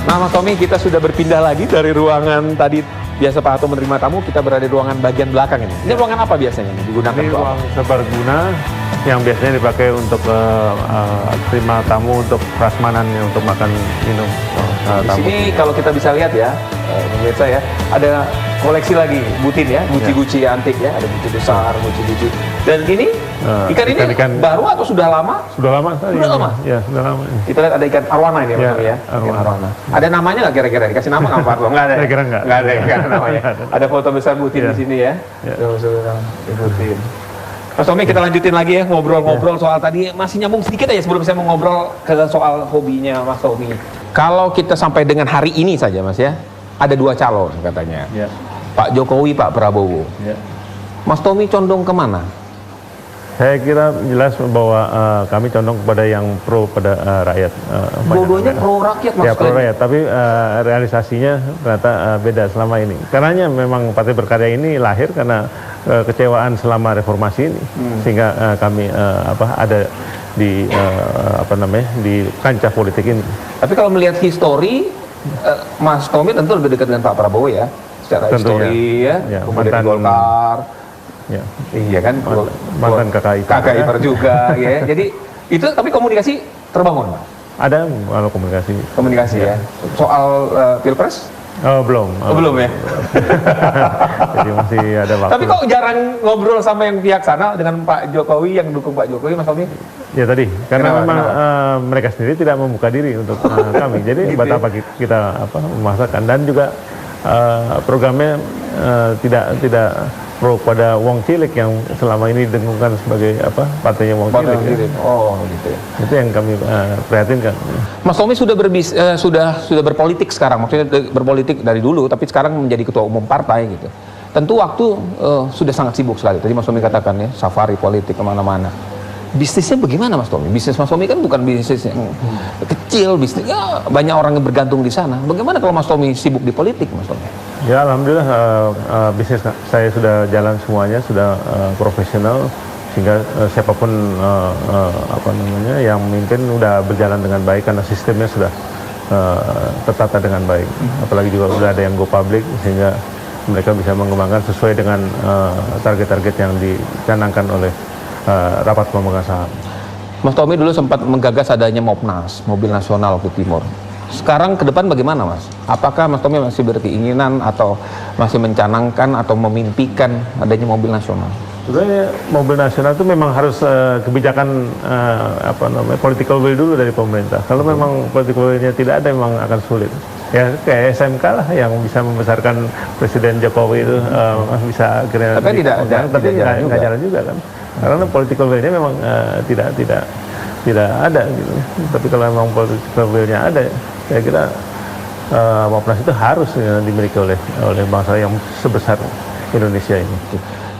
Nah, Mas Tommy, kita sudah berpindah lagi dari ruangan tadi biasa Pak Hato menerima tamu, kita berada di ruangan bagian belakang ini. Ini ruangan apa biasanya nih digunakan? Ini ruang serbaguna yang biasanya dipakai untuk terima tamu, untuk prasmanan, untuk makan minum. Di sini kalau kita bisa lihat ya, pemirsa ya, ada koleksi lagi butin ya, guci-guci antik ya, ada guci besar, guci-guci. Dan ini ikan ini baru atau sudah lama? Sudah lama tadi. Sudah lama? Ya, sudah lama. Kita lihat ada ikan arwana ini ya, ikan arwana. Ada namanya nggak kira-kira? Dikasih nama nggak Pak Arto? Nggak ada. Saya kira nggak. Nggak ada namanya. Ada foto besar butin di sini ya. Butin. Mas Tommy, kita lanjutin lagi ya ngobrol-ngobrol soal tadi, masih nyambung sedikit aja sebelum saya mau ngobrol ke soal hobinya Mas Tommy. Kalau kita sampai dengan hari ini saja Mas ya, ada dua calon katanya. Ya. Pak Jokowi, Pak Prabowo. Ya. Mas Tommy condong kemana? Saya kira jelas bahwa kami condong kepada yang pro pada rakyat. Dua-duanya pro rakyat Mas. Ya, pro rakyat, tapi realisasinya ternyata beda selama ini. Karenanya memang Partai Berkarya ini lahir karena kecewaan selama reformasi ini, sehingga kami ada di di kancah politik ini. Tapi kalau melihat histori, Mas Tommy tentu lebih dekat dengan Pak Prabowo ya, secara tentunya. histori ya, kemudian Golkar. Ya. Iya kan, mantan kakak ipar juga ya. Jadi itu tapi komunikasi terbangun Pak? Ada kalau komunikasi. Komunikasi ya. Soal Pilpres? Oh, belum. Belum ya. Jadi masih ada waktu. Tapi kok jarang ngobrol sama yang pihak sana dengan Pak Jokowi, yang dukung Pak Jokowi, Mas Tommy? Ya tadi, karena memang mereka sendiri tidak membuka diri untuk kami. Jadi gitu apa kita memaksakan, dan juga programnya tidak pro pada Wong Cilik yang selama ini didengungkan sebagai partainya Wong Cilik. Ya. Oh, gitu ya. Itu yang kami prihatinkan. Mas Tommy sudah sudah berpolitik sekarang, maksudnya berpolitik dari dulu, tapi sekarang menjadi ketua umum partai gitu. Tentu waktu sudah sangat sibuk sekali. Tadi Mas Tommy katakan ya, safari politik kemana-mana. Bisnisnya bagaimana Mas Tommy? Bisnis Mas Tommy kan bukan bisnis yang kecil, bisnisnya banyak orang yang bergantung di sana. Bagaimana kalau Mas Tommy sibuk di politik, Mas Tommy? Ya, alhamdulillah bisnis saya sudah jalan semuanya, sudah profesional, sehingga siapapun yang memimpin sudah berjalan dengan baik karena sistemnya sudah tertata dengan baik. Apalagi juga sudah ada yang go public, sehingga mereka bisa mengembangkan sesuai dengan target-target yang dicanangkan oleh rapat pemegang saham. Mas Tommy dulu sempat menggagas adanya Mopnas, mobil nasional ke Timur. Sekarang ke depan bagaimana Mas? Apakah Mas Tommy masih berkeinginan atau masih mencanangkan atau memimpikan adanya mobil nasional? Sebenarnya mobil nasional itu memang harus kebijakan political will dulu dari pemerintah. Kalau memang political will-nya tidak ada, memang akan sulit. Ya kayak SMK lah yang bisa membesarkan Presiden Jokowi itu bisa akhirnya. Tapi nggak jalan juga kan? Karena political will-nya memang tidak ada gitu. Tapi kalau memang political will-nya ada, saya kira Mopnas itu harus dimiliki oleh bangsa yang sebesar Indonesia ini.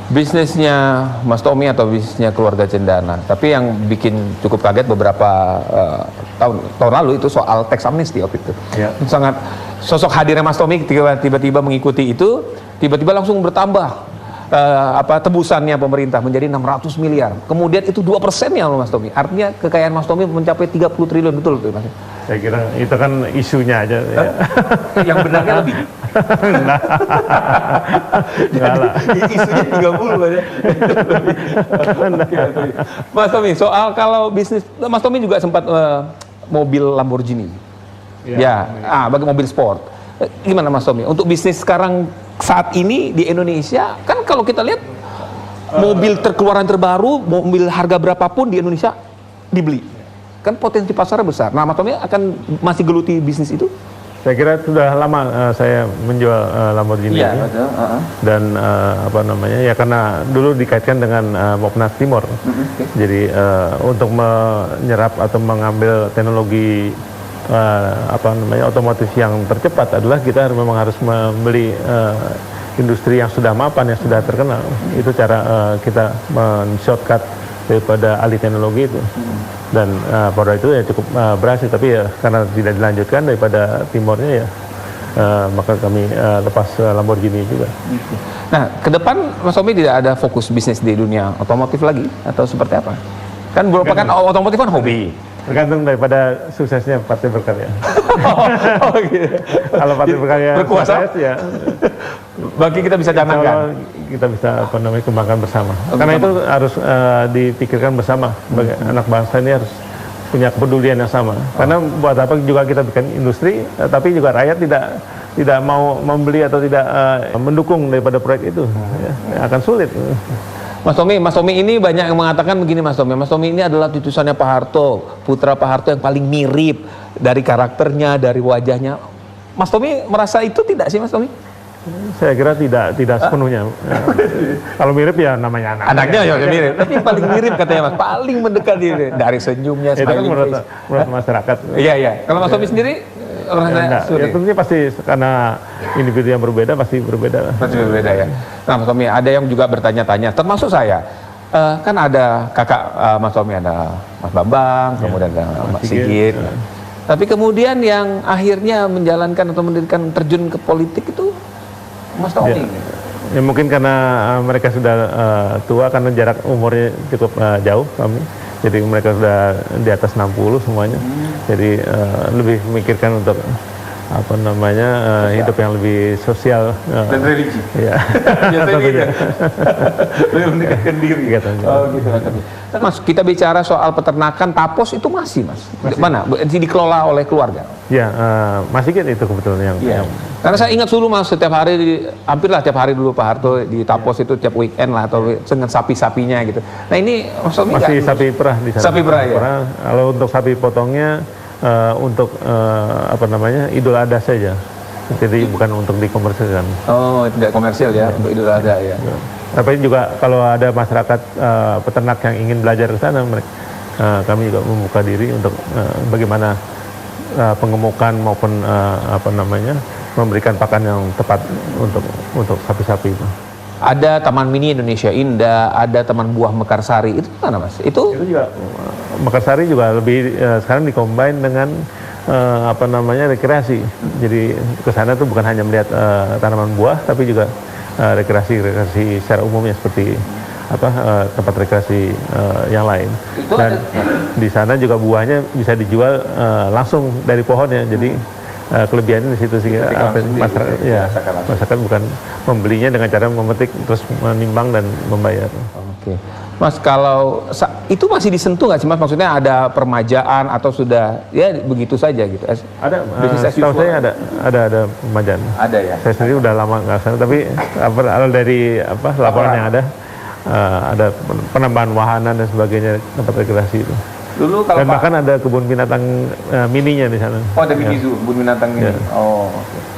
Bisnisnya Mas Tommy atau bisnisnya keluarga Cendana, tapi yang bikin cukup kaget beberapa tahun lalu itu soal tax amnesty waktu itu. Ya. Sangat sosok hadirnya Mas Tommy tiba-tiba mengikuti itu, tiba-tiba langsung bertambah tebusannya pemerintah menjadi 600 miliar. Kemudian itu 2%-nya loh Mas Tommy. Artinya kekayaan Mas Tommy mencapai 30 triliun, betul tuh Mas? Saya kira itu kan isunya aja. Ya. Yang benarnya lebih. Enggak lah. Isunya 30 aja. Mas Tommy, soal kalau bisnis, Mas Tommy juga sempat mobil Lamborghini. Ya, bagi mobil sport. Gimana Mas Tommy? Untuk bisnis sekarang saat ini di Indonesia, kan kalau kita lihat mobil keluaran terbaru, mobil harga berapapun di Indonesia dibeli. Kan potensi pasarnya besar. Nah, Mas Tommy akan masih geluti bisnis itu? Saya kira sudah lama saya menjual Lamborghini ini. Dan ya karena dulu dikaitkan dengan Mopnas Timur. Jadi untuk menyerap atau mengambil teknologi otomotif yang tercepat adalah kita memang harus membeli industri yang sudah mapan, yang sudah terkenal. Itu cara kita men-shortcut daripada alih teknologi itu. Dan produk itu ya cukup berhasil, tapi ya karena tidak dilanjutkan daripada Timurnya ya maka kami lepas Lamborghini juga. Nah, ke depan Mas Tommy tidak ada fokus bisnis di dunia otomotif lagi atau seperti apa? Kan merupakan otomotif kan hobi. Tergantung daripada suksesnya Partai Berkarya. Oh, gitu. Kalau Partai Berkarya Berkuasa? sukses, ya bagi kita bisa insya Allah canangkan. kita bisa kembangkan bersama. Karena itu harus dipikirkan bersama. Sebagai anak bangsa ini harus punya kepedulian yang sama. Karena buat apa juga kita bikin industri, tapi juga rakyat tidak mau membeli atau tidak mendukung daripada proyek itu, ya, akan sulit. Mas Tommy ini banyak yang mengatakan begini Mas Tommy ini adalah tulisannya Pak Harto, putra Pak Harto yang paling mirip dari karakternya, dari wajahnya. Mas Tommy merasa itu tidak sih Mas Tommy? Saya kira tidak sepenuhnya. Kalau mirip ya namanya anak. Anaknya ya mirip, tapi yang paling mirip katanya Mas, paling mendekat dari senyumnya, Itu kan smiling face. menurut masyarakat. Iya. Kalau Mas Tommy sendiri Ya, tentunya pasti karena individu yang berbeda pasti berbeda. Pasti berbeda ya. Nah Mas Tommy, ada yang juga bertanya-tanya, termasuk saya. Kan ada kakak Mas Tommy, ada Mas Bambang, kemudian ada Mas Sigit. Tapi kemudian yang akhirnya menjalankan atau mendirikan terjun ke politik itu Mas Tommy. Ya mungkin karena mereka sudah tua, karena jarak umurnya cukup jauh kami. Jadi mereka sudah di atas 60 semuanya. Jadi lebih memikirkan untuk apa namanya hidup yang lebih sosial dan religi. Ya. Biasanya lebih mendekatkan diri. Oh gitu. Mas, kita bicara soal peternakan tapos itu masih mana? Dikelola oleh keluarga? Ya, masih kan itu kebetulan yang karena saya ingat dulu Mas, setiap hari hampirlah tiap hari dulu Pak Harto di tapos itu tiap weekend lah atau dengan sapi-sapinya gitu. Nah ini masih sapi perah di sana. Sapi perah ya. Kalau untuk sapi potongnya untuk apa namanya Idul Adha saja. Jadi bukan untuk dikomersilkan. Oh, tidak komersil ya, untuk Idul Adha ya. Tapi juga kalau ada masyarakat peternak yang ingin belajar ke sana, kami juga membuka diri untuk bagaimana pengemukan maupun apa namanya memberikan pakan yang tepat untuk sapi-sapi itu. Ada Taman Mini Indonesia Indah, ada Taman Buah Mekarsari, itu mana Mas? Itu juga Mekarsari juga lebih sekarang dikombin dengan apa namanya rekreasi. Jadi ke sana tuh bukan hanya melihat tanaman buah, tapi juga rekreasi secara umumnya seperti tempat rekreasi yang lain. Dan di sana juga buahnya bisa dijual langsung dari pohonnya. Jadi kelebihannya di situ sih, masyarakat bukan membelinya dengan cara memetik terus menimbang dan membayar. Oke. Mas, kalau itu masih disentuh nggak sih Mas? Maksudnya ada permajaan atau sudah ya begitu saja gitu? Ada, setahu saya ada permajaan. Ada ya? Saya sendiri udah lama nggak sana, tapi dari laporan yang ada penambahan wahana dan sebagainya tempat rekreasi itu. Dulu kalau dan bahkan ada kebun binatang mininya di sana. Oh, ada mini zoo, kebun binatang mini. Ya. Oh.